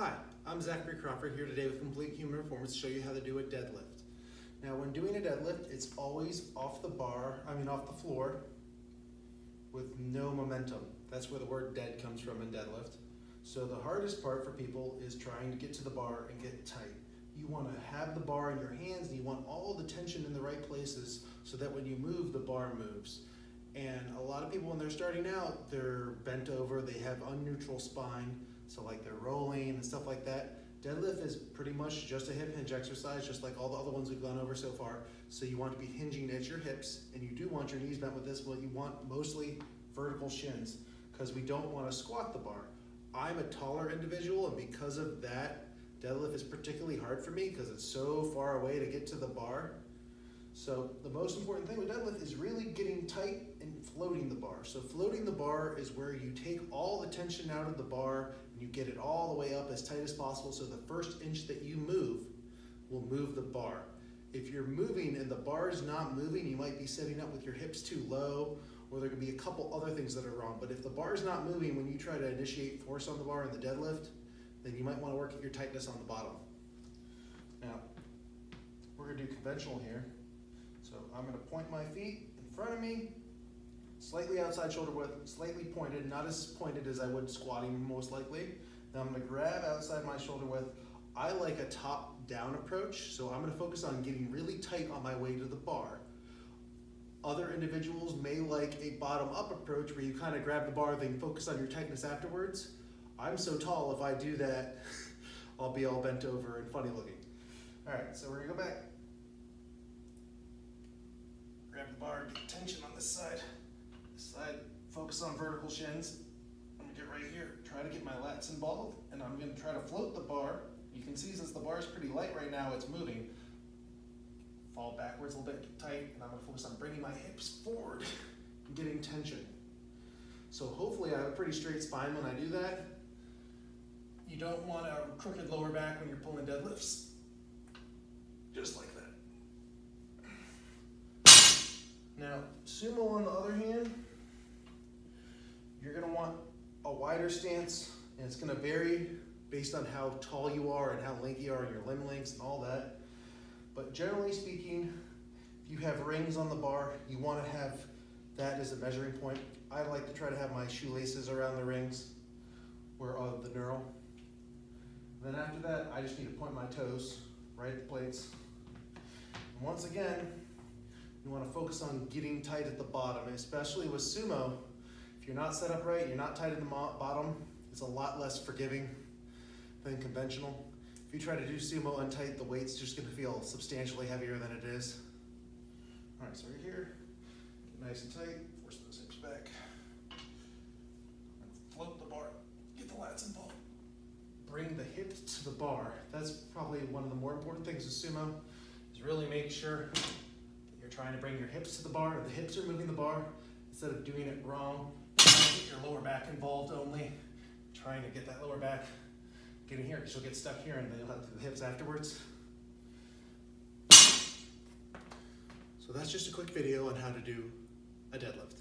Hi, I'm Zachary Crawford here today with Complete Human Performance to show you how to do a deadlift. Now when doing a deadlift, it's always off the floor with no momentum. That's where the word dead comes from in deadlift. So the hardest part for people is trying to get to the bar and get tight. You want to have the bar in your hands and you want all the tension in the right places so that when you move, the bar moves. And a lot of people when they're starting out, they're bent over, they have unneutral spine, so like they're rolling and stuff like that. Deadlift is pretty much just a hip hinge exercise, just like all the other ones we've gone over so far. So you want to be hinging at your hips, and you do want your knees bent with this, but you want mostly vertical shins, because we don't want to squat the bar. I'm a taller individual, and because of that, deadlift is particularly hard for me because it's so far away to get to the bar. So the most important thing with deadlift is really getting tight and floating the bar. So floating the bar is where you take all the tension out of the bar and you get it all the way up as tight as possible, so the first inch that you move will move the bar. If you're moving and the bar is not moving, you might be setting up with your hips too low, or there could be a couple other things that are wrong. But if the bar is not moving when you try to initiate force on the bar in the deadlift, then you might want to work at your tightness on the bottom. Now, we're going to do conventional here. So I'm going to point my feet in front of me, slightly outside shoulder width, slightly pointed, not as pointed as I would squatting most likely. Now I'm going to grab outside my shoulder width. I like a top-down approach, so I'm going to focus on getting really tight on my way to the bar. Other individuals may like a bottom-up approach where you kind of grab the bar, then focus on your tightness afterwards. I'm so tall, if I do that, I'll be all bent over and funny looking. All right, so we're going to go back. Grab the bar, get tension on this side. This side, focus on vertical shins. I'm gonna get right here, try to get my lats involved, and I'm gonna try to float the bar. You can see since the bar is pretty light right now, it's moving. Fall backwards a little bit, get tight, and I'm gonna focus on bringing my hips forward and getting tension. So hopefully I have a pretty straight spine when I do that. You don't want a crooked lower back when you're pulling deadlifts. Just like that. Now, sumo on the other hand, you're going to want a wider stance, and it's going to vary based on how tall you are and how lanky you are and your limb lengths and all that. But generally speaking, if you have rings on the bar, you want to have that as a measuring point. I like to try to have my shoelaces around the rings or the knurl. Then after that, I just need to point my toes right at the plates. And once again, you want to focus on getting tight at the bottom, and especially with sumo. If you're not set up right, you're not tight at the bottom, it's a lot less forgiving than conventional. If you try to do sumo untight, the weight's just going to feel substantially heavier than it is. All right, so right here, get nice and tight, force those hips back. Float the bar, get the lats involved. Bring the hips to the bar. That's probably one of the more important things with sumo, is really make sure trying to bring your hips to the bar, the hips are moving the bar instead of doing it wrong. Get your lower back involved only. Trying to get that lower back getting here, because you'll get stuck here and then you'll have to do the hips afterwards. So that's just a quick video on how to do a deadlift.